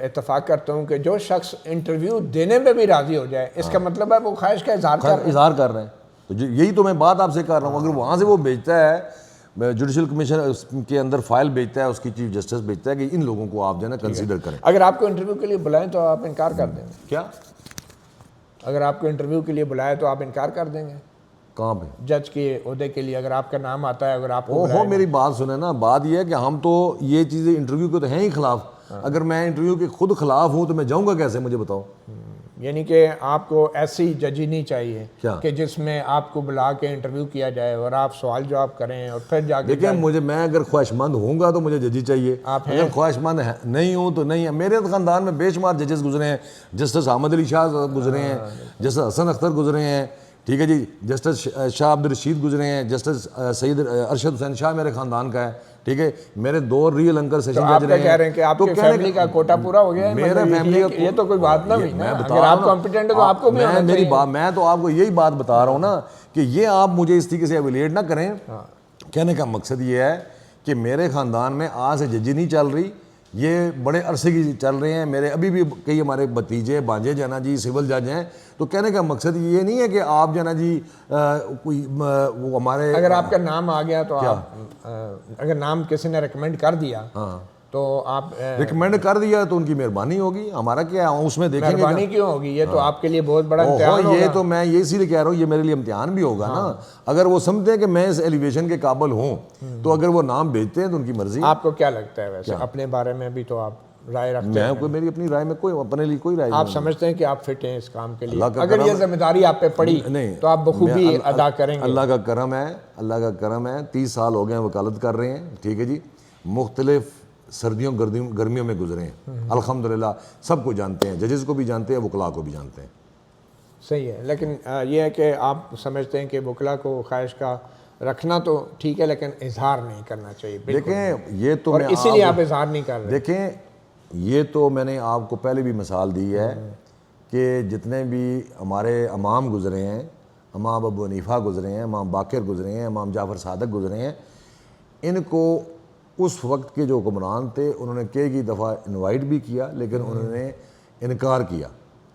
اتفاق کرتا ہوں کہ جو شخص انٹرویو دینے میں بھی راضی ہو جائے اس کا مطلب ہے وہ خواہش کا اظہار کر رہے ہیں. تو یہی تو میں بات آپ سے کر رہا ہوں. اگر وہاں سے وہ بھیجتا ہے جوڈیشل کمیشن کے اندر فائل بھیجتا ہے اس کی چیف جسٹس بھیجتا ہے کہ ان لوگوں کو آپ جو ہے نا کنسیڈر کریں. اگر آپ کو انٹرویو کے لیے بلائیں تو آپ انکار کر دیں گے کیا؟ اگر آپ کو انٹرویو کے لیے بلائے تو آپ انکار کر دیں گے کہاں پہ؟ جج کے عہدے کے لیے اگر آپ کا نام آتا ہے اگر آپ کو ہو میری بات سنیں نا. بات یہ ہے کہ ہم تو یہ چیزیں انٹرویو کے تو ہیں ہی خلاف. اگر میں انٹرویو کے خود خلاف ہوں تو میں جاؤں گا کیسے مجھے بتاؤ. یعنی کہ آپ کو ایسی ججی نہیں چاہیے کیا کہ جس میں آپ کو بلا کے انٹرویو کیا جائے اور آپ سوال جواب کریں اور پھر جا کے دیکھیں میں اگر خواہش مند ہوں گا تو مجھے ججی چاہیے. اگر خواہش مند نہیں ہوں تو نہیں ہے. میرے خاندان میں بے شمار ججز گزرے ہیں. جسٹس احمد علی شاہ گزرے ہیں, جسٹس حسن اختر گزرے ہیں, ٹھیک ہے جی, جسٹس شاہ عبد الرشید گزرے ہیں, جسٹس سید ارشد حسین شاہ میرے خاندان کا ہے, ٹھیک ہے. میرے 2 ریئل انکل سیشن جج رہے ہیں. کہہ رہے ہیں کہ آپ کی فیملی کا کوٹا پورا ہو گیا ہے. میرے فیملی کا یہ تو کوئی بات نہ ہوئی نا. اگر آپ کمپیٹنٹ تو آپ کو بھی ہونا چاہیے. میں تو آپ کو یہی بات بتا رہا ہوں نا کہ یہ آپ مجھے اس طریقے سے ایویلیٹ نہ کریں. کہنے کا مقصد یہ ہے کہ میرے خاندان میں آج سے ججی نہیں چل رہی, یہ بڑے عرصے کی چل رہے ہیں. میرے ابھی بھی کئی ہمارے بھتیجے بانجے جو ہے نا جی سول جج ہیں. تو کہنے کا مقصد یہ نہیں ہے کہ آپ جو ہے نا جی کوئی وہ ہمارے اگر آپ کا نام آ گیا تو آپ اگر نام کسی نے ریکمینڈ کر دیا تو آپ ریکمینڈ کر دیا تو ان کی مہربانی ہوگی. ہمارا کیا ہے اس میں دیکھیں گے. مہربانی کیوں ہوگی؟ یہ تو آپ کے لیے بہت بڑا امتحان ہوگا. یہ تو میں یہ اسی لیے کہہ رہا ہوں یہ میرے لیے امتحان بھی ہوگا نا. اگر وہ سمجھتے ہیں کہ میں اس ایلیویشن کے قابل ہوں تو اگر وہ نام بھیجتے ہیں تو ان کی مرضی. آپ کو کیا لگتا ہے ویسے اپنے بارے میں بھی تو آپ رائے رکھتے ہیں؟ میری اپنی رائے میں کوئی اپنے لیے کوئی رائے نہیں. آپ سمجھتے ہیں کہ آپ فٹ ہیں اس کام کے لیے؟ اگر یہ ذمہ داری آپ پہ پڑی تو آپ بخوبی ادا کریں گے؟ اللہ کا کرم ہے, اللہ کا کرم ہے. 30 سال ہو گئے ہیں وکالت کر رہے ہیں, ٹھیک ہے جی. مختلف سردیوں گرمیوں میں گزرے ہیں الحمدللہ. سب کو جانتے ہیں, ججز کو بھی جانتے ہیں, وکلاء کو بھی جانتے ہیں. صحیح ہے. لیکن یہ ہے کہ آپ سمجھتے ہیں کہ وکلاء کو خواہش کا رکھنا تو ٹھیک ہے لیکن اظہار نہیں کرنا چاہیے. دیکھیں یہ تو اور اسی لیے آپ اظہار نہیں کر رہے. دیکھیں یہ تو میں نے آپ کو پہلے بھی مثال دی ہے کہ جتنے بھی ہمارے امام گزرے ہیں, امام ابو حنیفہ گزرے ہیں, امام باقر گزرے ہیں, امام جعفر صادق گزرے ہیں, ان کو اس وقت کے جو حکمران تھے انہوں نے کئی دفعہ انوائٹ بھی کیا لیکن انہوں نے انکار کیا,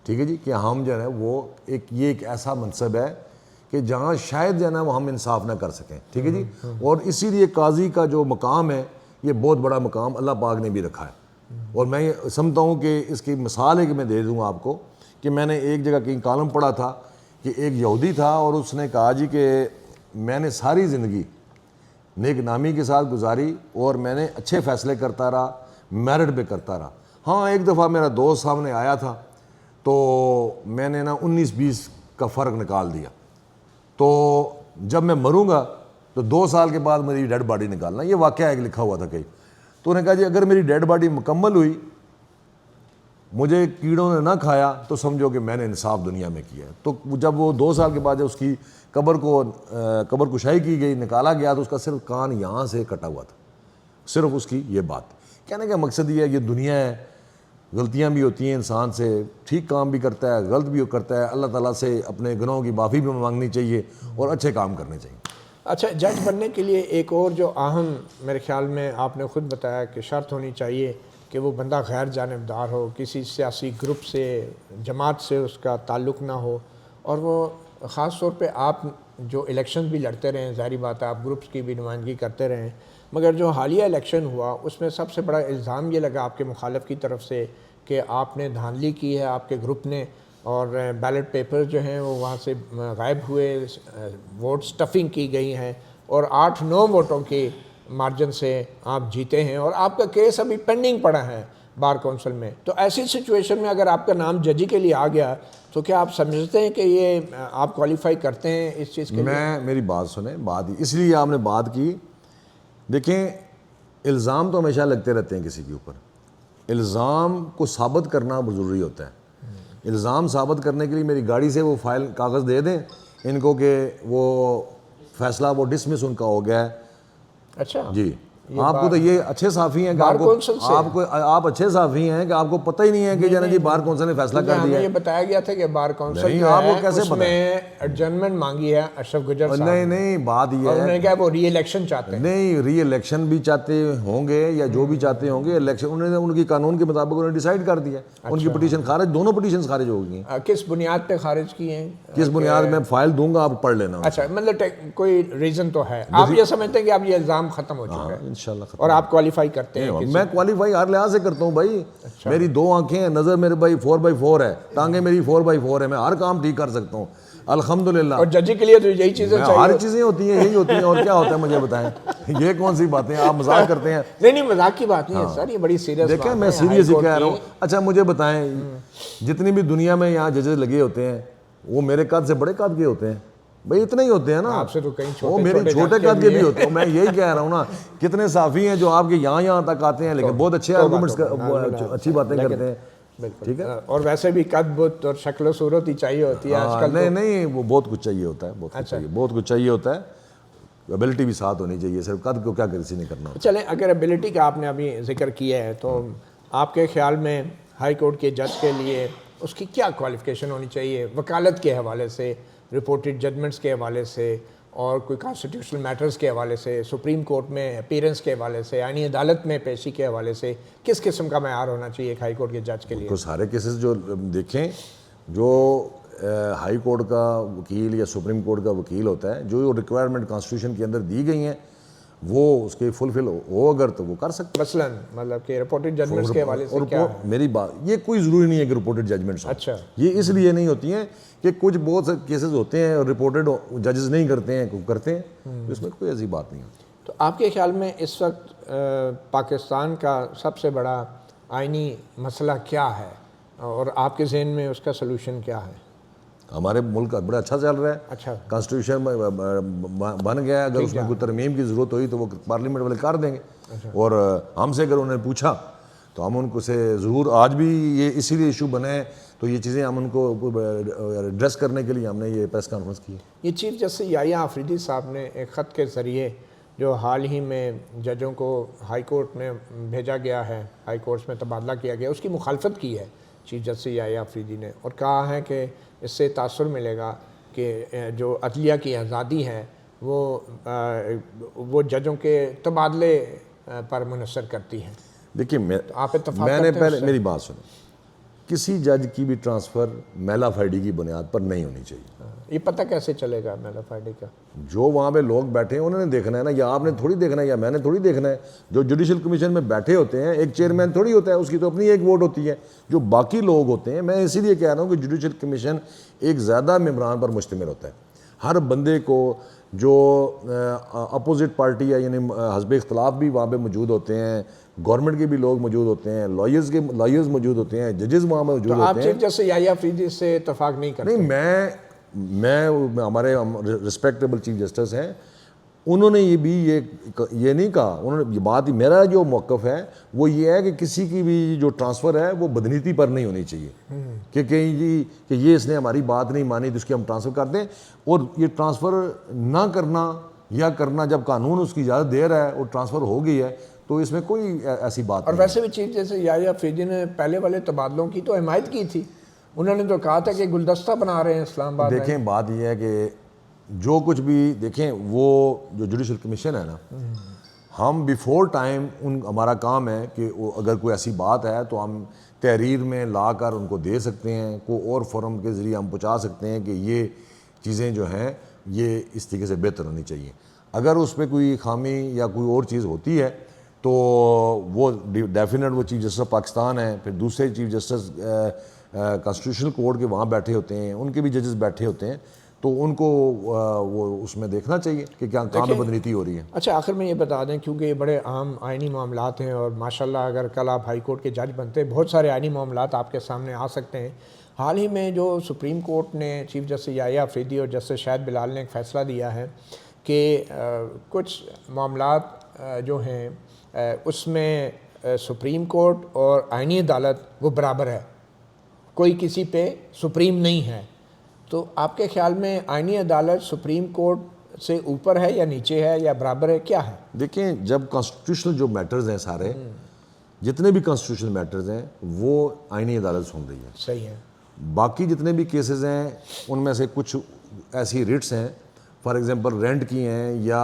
ٹھیک ہے جی, کہ ہم جو ہے وہ یہ ایک ایسا منصب ہے کہ جہاں شاید جو ہے نا وہ ہم انصاف نہ کر سکیں, ٹھیک ہے جی. اور اسی لیے قاضی کا جو مقام ہے یہ بہت بڑا مقام اللہ پاک نے بھی رکھا ہے. اور میں یہ سمجھتا ہوں کہ اس کی مثال ہے کہ میں دے دوں آپ کو کہ میں نے ایک جگہ کہیں کالم پڑھا تھا کہ ایک یہودی تھا اور اس نے کہا جی کہ میں نے ساری زندگی نیک نامی کے ساتھ گزاری اور میں نے اچھے فیصلے کرتا رہا, میرٹ پہ کرتا رہا. ہاں ایک دفعہ میرا دوست سامنے آیا تھا تو میں نے نا 19-20 کا فرق نکال دیا. تو جب میں مروں گا تو 2 سال کے بعد میری ڈیڈ باڈی نکالنا. یہ واقعہ ایک لکھا ہوا تھا کہیں. تو انہوں نے کہا جی اگر میری ڈیڈ باڈی مکمل ہوئی, مجھے کیڑوں نے نہ کھایا تو سمجھو کہ میں نے انصاف دنیا میں کیا ہے. تو جب وہ 2 سال کے بعد جب اس کی قبر کشائی کی گئی, نکالا گیا تو اس کا صرف کان یہاں سے کٹا ہوا تھا, صرف اس کی یہ بات. کہنے کا مقصد یہ ہے یہ دنیا ہے, غلطیاں بھی ہوتی ہیں انسان سے, ٹھیک کام بھی کرتا ہے, غلط بھی کرتا ہے. اللہ تعالیٰ سے اپنے گناہوں کی معافی بھی مانگنی چاہیے اور اچھے کام کرنے چاہیے. اچھا, جج بننے کے لیے ایک اور جو اہم میرے خیال میں آپ نے خود بتایا کہ شرط ہونی چاہیے کہ وہ بندہ غیر جانبدار ہو, کسی سیاسی گروپ سے جماعت سے اس کا تعلق نہ ہو, اور وہ خاص طور پہ آپ جو الیکشن بھی لڑتے رہے ہیں, ظاہری بات ہے آپ گروپس کی بھی نمائندگی کرتے رہے ہیں, مگر جو حالیہ الیکشن ہوا اس میں سب سے بڑا الزام یہ لگا آپ کے مخالف کی طرف سے کہ آپ نے دھاندلی کی ہے آپ کے گروپ نے, اور بیلٹ پیپر جو ہیں وہ وہاں سے غائب ہوئے, ووٹ سٹفنگ کی گئی ہیں اور 8-9 ووٹوں کے مارجن سے آپ جیتے ہیں, اور آپ کا کیس ابھی پینڈنگ پڑا ہے بار کونسل میں. تو ایسی سچویشن میں اگر آپ کا نام ججی کے لیے آ گیا تو کیا آپ سمجھتے ہیں کہ یہ آپ کوالیفائی کرتے ہیں اس چیز کے لیے؟ میری بات سنیں, بات اس لیے آپ نے بات کی. دیکھیں الزام تو ہمیشہ لگتے رہتے ہیں کسی کے اوپر, الزام کو ثابت کرنا ضروری ہوتا ہے. الزام ثابت کرنے کے لیے میری گاڑی سے وہ فائل کاغذ دے دیں ان کو کہ وہ فیصلہ وہ ڈسمس ان کا ہو گیا ہے. اچھا جی آپ کو تو یہ اچھے صحافی ہیں کہ آپ اچھے صحافی ہیں کہ آپ کو پتہ ہی نہیں ہے کہ جانا جی بار کونسل نے فیصلہ کر دیا ہے. یہ بتایا گیا تھا کہ بار کونسل آپ کو کیسے اس میں ایڈجرنمنٹ مانگی ہے اشرف گجر صاحب. نہیں بات یہ ہے انہوں نے کہا وہ ری الیکشن چاہتے ہیں. نہیں ری الیکشن بھی چاہتے ہوں گے یا جو بھی چاہتے ہوں گے, الیکشن انہوں نے ان کی قانون کے مطابق انہوں نے ڈیسائیڈ کر دیا. ان کی پٹیشن خارج, دونوں پٹیشن خارج ہو گئی ہیں. کس بنیاد پہ خارج کی ہیں؟ کس بنیاد میں فائل دوں گا, آپ پڑھ لینا. اچھا مطلب کوئی ریزن تو ہے, آپ یہ سمجھتے ہیں کہ اب یہ الزام ختم ہو چکا ہے انشاءاللہ ختم. اور آپ کوالیفائی کرتے ہیں؟ میں کوالیفائی ہر لحاظ سے کرتا ہوں بھائی. میری 2 آنکھیں ہیں, نظر میرے بھائی 4x4 ہے, ٹانگیں میری 4x4 ہے, میں ہر کام ٹھیک کر سکتا ہوں الحمدللہ. اور ججی کے لیے تو یہی چیزیں چاہیے. ہر چیزیں ہوتی ہیں, یہی ہوتی ہیں, اور کیا ہوتا ہے مجھے بتائیں. یہ کون سی باتیں آپ مذاق کرتے ہیں؟ نہیں مذاق کی بات نہیں ہے سر, یہ بڑی سیریس دیکھیں میں سیریس ہی کہہ رہا ہوں. اچھا مجھے بتائیں, جتنی بھی دنیا میں یہاں ججز لگے ہوتے ہیں وہ میرے قد سے بڑے قد کے ہوتے ہیں بھائی, اتنے ہی ہوتے ہیں نا. آپ سے تو کہیں وہ میری چھوٹے قد کے بھی ہوتے ہیں. میں یہی کہہ رہا ہوں نا, کتنے صحافی ہیں جو آپ کے یہاں تک آتے ہیں لیکن بہت اچھے آرگومنٹس, اچھی باتیں کرتے ہیں. ٹھیک ہے, اور ویسے بھی قد بت اور شکل و صورت ہی چاہیے ہوتی ہے آج کل. نہیں وہ بہت کچھ چاہیے ہوتا ہے, بہت کچھ چاہیے ہوتا ہے. ایبلٹی بھی ساتھ ہونی چاہیے, صرف قد کو کیا کسی نہیں کرنا. چلیں اگر ایبلٹی کا آپ نے ابھی ذکر کیا ہے تو آپ کے خیال میں ہائی کورٹ کے جج کے لیے اس کی کیا کوالیفیکیشن ہونی چاہیے, وکالت کے حوالے سے, رپورٹڈ ججمنٹس کے حوالے سے, اور کوئی کانسٹیٹیوشنل میٹرز کے حوالے سے, سپریم کورٹ میں اپیرنس کے حوالے سے, یعنی عدالت میں پیشی کے حوالے سے کس قسم کا معیار ہونا چاہیے ایک ہائی کورٹ کے جج کے لیے؟ تو سارے کیسز جو دیکھیں, جو ہائی کورٹ کا وکیل یا سپریم کورٹ کا وکیل ہوتا ہے, جو ریکوائرمنٹ کانسٹیٹیوشن کے اندر دی گئی ہیں وہ اس کے فلفل ہو اگر تو وہ کر سکتے. مثلاً مطلب کہ رپورٹڈ ججمنٹس کے حوالے سے کیا ہے؟ میری بات یہ کوئی ضروری نہیں ہے کہ رپورٹڈ ججمنٹس ہوں. اچھا, یہ اس لیے نہیں ہوتی ہیں کہ کچھ بہت سے کیسز ہوتے ہیں رپورٹڈ ججز نہیں کرتے ہیں, کرتے ہیں, اس میں کوئی ایسی بات نہیں ہوتی. تو آپ کے خیال میں اس وقت پاکستان کا سب سے بڑا آئینی مسئلہ کیا ہے اور آپ کے ذہن میں اس کا سلوشن کیا ہے؟ ہمارے ملک کا بڑا اچھا چل رہا ہے. اچھا, کانسٹیٹیوشن بن گیا ہے, اگر اس میں کوئی ترمیم کی ضرورت ہوئی تو وہ پارلیمنٹ والے کر دیں گے. اور ہم سے اگر انہوں نے پوچھا تو ہم ان کو سے ضرور, آج بھی یہ اسی لیے ایشو بنے تو یہ چیزیں ہم ان کو ایڈریس کرنے کے لیے ہم نے یہ پریس کانفرنس کی. یہ چیف جسٹس یحییٰ آفریدی صاحب نے ایک خط کے ذریعے جو حال ہی میں ججوں کو ہائی کورٹ میں بھیجا گیا ہے, ہائی کورٹس میں تبادلہ کیا گیا, اس کی مخالفت کی ہے چیف جسٹس یحییٰ آفریدی نے, اور کہا ہے کہ اس سے تاثر ملے گا کہ جو عدلیہ کی آزادی ہے وہ ججوں کے تبادلے پر منحصر کرتی ہے. دیکھیے آپ اتفاق میں نے پہلے میری بات سنیں, کسی جج کی بھی ٹرانسفر میلا فائڈی کی بنیاد پر نہیں ہونی چاہیے. یہ پتہ کیسے چلے گا میلا فائڈی کا؟ جو وہاں پہ لوگ بیٹھے ہیں انہوں نے دیکھنا ہے نا, یا آپ نے تھوڑی دیکھنا ہے یا میں نے تھوڑی دیکھنا ہے. جو جوڈیشل کمیشن میں بیٹھے ہوتے ہیں, ایک چیئرمین تھوڑی ہوتا ہے, اس کی تو اپنی ایک ووٹ ہوتی ہے. جو باقی لوگ ہوتے ہیں, میں اسی لیے کہہ رہا ہوں کہ جوڈیشل کمیشن ایک زیادہ ممبران پر مشتمل ہوتا ہے. ہر بندے کو جو اپوزٹ پارٹی ہے یعنی حزب اختلاف بھی وہاں پہ موجود ہوتے ہیں, گورنمنٹ کے بھی لوگ موجود ہوتے ہیں, لائرز موجود ہوتے ہیں, ججز وہاں موجود ہوتے ہیں. آپ چیف جسٹس یحییٰ آفریدی سے اتفاق نہیں کرتے؟ نہیں, میں ہمارے رسپیکٹیبل چیف جسٹس ہیں, انہوں نے یہ بھی یہ نہیں کہا, انہوں نے یہ بات, میرا جو موقف ہے وہ یہ ہے کہ کسی کی بھی جو ٹرانسفر ہے وہ بدنیتی پر نہیں ہونی چاہیے کہ کہیں جی کہ یہ اس نے ہماری بات نہیں مانی تو اس کی ہم ٹرانسفر کر دیں. اور یہ ٹرانسفر نہ کرنا یا کرنا جب قانون اس کی اجازت دے رہا ہے اور ٹرانسفر ہو گئی ہے تو اس میں کوئی ایسی بات نہیں. اور ویسے بھی چیف جیسے یحییٰ آفریدی نے پہلے والے تبادلوں کی تو حمایت کی تھی, انہوں نے تو کہا تھا کہ گلدستہ بنا رہے ہیں اسلام آباد میں. دیکھیں بات یہ ہے کہ جو کچھ بھی دیکھیں, وہ جو جوڈیشل کمیشن ہے نا, ہم بیفور ٹائم ہمارا کام ہے کہ اگر کوئی ایسی بات ہے تو ہم تحریر میں لا کر ان کو دے سکتے ہیں, کوئی اور فورم کے ذریعے ہم پہنچا سکتے ہیں کہ یہ چیزیں جو ہیں یہ اس طریقے سے بہتر ہونی چاہیے. اگر اس پہ کوئی خامی یا کوئی اور چیز ہوتی ہے تو وہ ڈیفینیٹ وہ چیف جسٹس آف پاکستان ہیں, پھر دوسرے چیف جسٹس کانسٹیٹیوشنل کورٹ کے وہاں بیٹھے ہوتے ہیں, ان کے بھی ججز بیٹھے ہوتے ہیں, تو ان کو وہ اس میں دیکھنا چاہیے کہ کیا کہاں پہ بدنیتی ہو رہی ہے. اچھا آخر میں یہ بتا دیں, کیونکہ یہ بڑے عام آئینی معاملات ہیں اور ماشاءاللہ اگر کل آپ ہائی کورٹ کے جج بنتے ہیں بہت سارے آئینی معاملات آپ کے سامنے آ سکتے ہیں. حال ہی میں جو سپریم کورٹ نے چیف جسٹس یحییٰ آفریدی اور جسٹس شاہد بلال نے ایک فیصلہ دیا ہے کہ کچھ معاملات جو ہیں اس میں سپریم کورٹ اور آئینی عدالت وہ برابر ہے, کوئی کسی پہ سپریم نہیں ہے. تو آپ کے خیال میں آئینی عدالت سپریم کورٹ سے اوپر ہے یا نیچے ہے یا برابر ہے, کیا ہے؟ دیکھیں جب کانسٹیٹیوشنل جو میٹرز ہیں سارے جتنے بھی کانسٹیٹیوشنل میٹرز ہیں وہ آئینی عدالت سن رہی ہے. صحیح ہے. باقی جتنے بھی کیسز ہیں ان میں سے کچھ ایسی ریٹس ہیں فار ایگزامپل رینٹ کی ہیں یا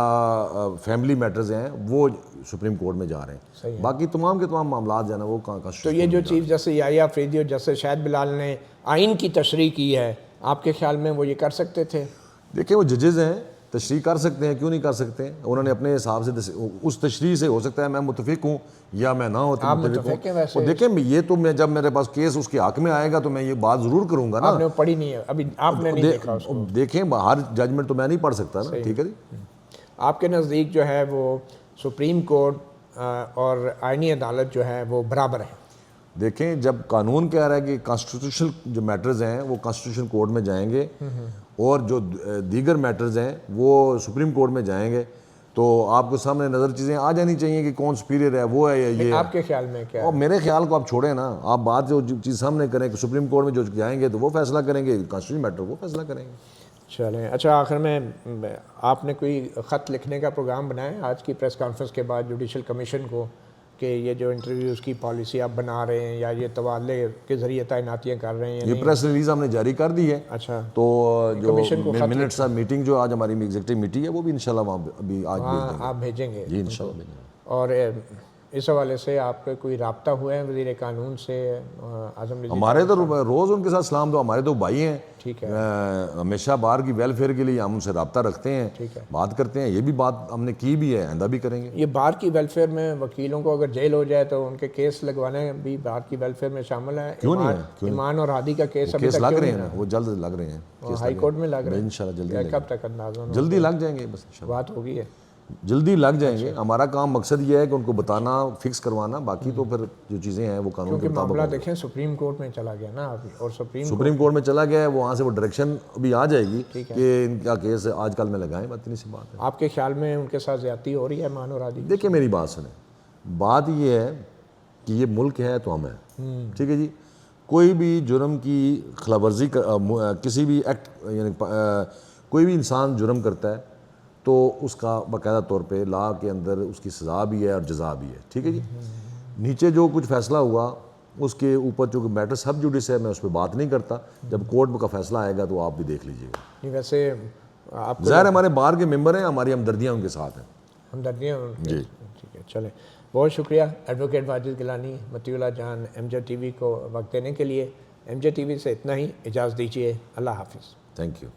فیملی میٹرز ہیں وہ سپریم کورٹ میں جا رہے ہیں. باقی تمام کے تمام معاملات جو ہے نا وہ تو یہ جو چیف جسٹس یحییٰ افریدی اور جسٹس شاہد بلال نے آئین کی تشریح کی ہے, آپ کے خیال میں وہ یہ کر سکتے تھے؟ دیکھیں وہ ججز ہیں, تشریح کر سکتے ہیں, کیوں نہیں کر سکتے. انہوں نے اپنے حساب سے اس تشریح سے ہو سکتا ہے میں متفق ہوں یا میں نہ ہوتا متفق ہوں. دیکھیں یہ تو میں جب میرے پاس کیس اس کے حق میں آئے گا تو میں یہ بات ضرور کروں گا نا. آپ نے پڑھی نہیں ہے ابھی, آپ نے نہیں دیکھا اس کو. دیکھیں ہر ججمنٹ تو میں نہیں پڑھ سکتا نا. ٹھیک ہے جی. آپ کے نزدیک جو ہے وہ سپریم کورٹ اور آئینی عدالت جو ہے وہ برابر ہیں؟ دیکھیں جب قانون کہہ رہا ہے کہ کانسٹیٹیوشنل جو میٹرز ہیں وہ کانسٹیٹیوشن کورٹ میں جائیں گے اور جو دیگر میٹرز ہیں وہ سپریم کورٹ میں جائیں گے تو آپ کو سامنے نظر چیزیں آ جانی چاہیے کہ کون سپیریئر ہے, وہ ہے یا یہ. آپ کے خیال میں کیا ہے؟ اور میرے خیال کو آپ چھوڑیں نا, آپ بات جو چیز سامنے کریں کہ سپریم کورٹ میں جو جائیں گے تو وہ فیصلہ کریں گے, کانسٹیٹیوشن میٹر وہ فیصلہ کریں گے. چلیں اچھا, آخر میں آپ نے کوئی خط لکھنے کا پروگرام بنایا ہے آج کی پریس کانفرنس کے بعد جوڈیشل کمیشن کو کہ یہ جو انٹرویوز کی پالیسی آپ بنا رہے ہیں یا یہ تبادلے کے ذریعے تعیناتیاں کر رہے ہیں؟ یہ پریس ریلیز ہم نے جاری کر دی ہے. اچھا, تو جو منٹس آف میٹنگ جو آج ہماری ایگزیکٹو میٹنگ ہے وہ بھی انشاءاللہ وہاں ابھی آج بھیج دیں گے. آپ بھیجیں گے؟ جی انشاءاللہ بھیجیں گے. اور اس حوالے سے آپ کا کوئی رابطہ ہوا ہے وزیر قانون سے اعظم رضی؟ ہمارے تو روز ان کے ساتھ سلام دو, ہمارے تو بھائی ہیں. ٹھیک ہے. ہمیشہ باہر کی ویلفیئر کے لیے ہم ان سے رابطہ رکھتے ہیں, بات کرتے ہیں. یہ بھی بات ہم نے کی بھی ہے, آئندہ بھی کریں گے. یہ باہر کی ویلفیئر میں وکیلوں کو اگر جیل ہو جائے تو ان کے کیس لگوانے بھی باہر کی ویلفیئر میں شامل ہے؟ کیوں نہیں ہے؟ ایمان اور ہادی کا کیس ابھی کیس تک لگ رہے ہیں, وہ جلد لگ رہے ہیں. ہائی کورٹ میں لگ رہے ہیں انشاءاللہ جلدی کب تک انداز ہونا؟ جلدی لگ جائیں گے, بس بات ہو گئی ہے, جلدی لگ جائیں گے. ہمارا کام مقصد یہ ہے کہ ان کو بتانا, فکس کروانا, باقی تو پھر جو چیزیں ہیں وہ قانون کے مطابق. معاملہ دیکھیں سپریم کورٹ میں چلا گیا نا ابھی, اور سپریم کورٹ میں چلا گیا ہے, وہاں سے وہ ڈائریکشن ابھی آ جائے گی کہ ان کا کیس آج کل میں لگائیں. بات اتنی سی بات ہے. آپ کے خیال میں ان کے ساتھ زیادتی ہو رہی ہے ایمان اور عادی؟ دیکھیں میری بات سنیں, بات یہ ہے کہ یہ ملک ہے تو ہم ہیں. ٹھیک ہے جی. کوئی بھی جرم کی خلاف ورزی کسی بھی ایکٹ یعنی کوئی بھی انسان جرم کرتا ہے تو اس کا باقاعدہ طور پہ لا کے اندر اس کی سزا بھی ہے اور جزا بھی ہے. ٹھیک ہے جی. نیچے جو کچھ فیصلہ ہوا اس کے اوپر چونکہ میٹر سب جوڈس ہے, میں اس پہ بات نہیں کرتا. جب کورٹ کا فیصلہ آئے گا تو آپ بھی دیکھ لیجیے گا. ویسے آپ ظاہر ہمارے بار کے ممبر ہیں, ہماری ہمدردیاں ان کے ساتھ ہیں. ہمدردیاں جی ٹھیک ہے. چلیں بہت شکریہ ایڈوکیٹ واجد گیلانی, مطیع اللہ جان, ایم جے ٹی وی کو وقت دینے کے لیے. ایم جے ٹی وی سے اتنا ہی, اجازت دیجیے. اللہ حافظ. Thank you.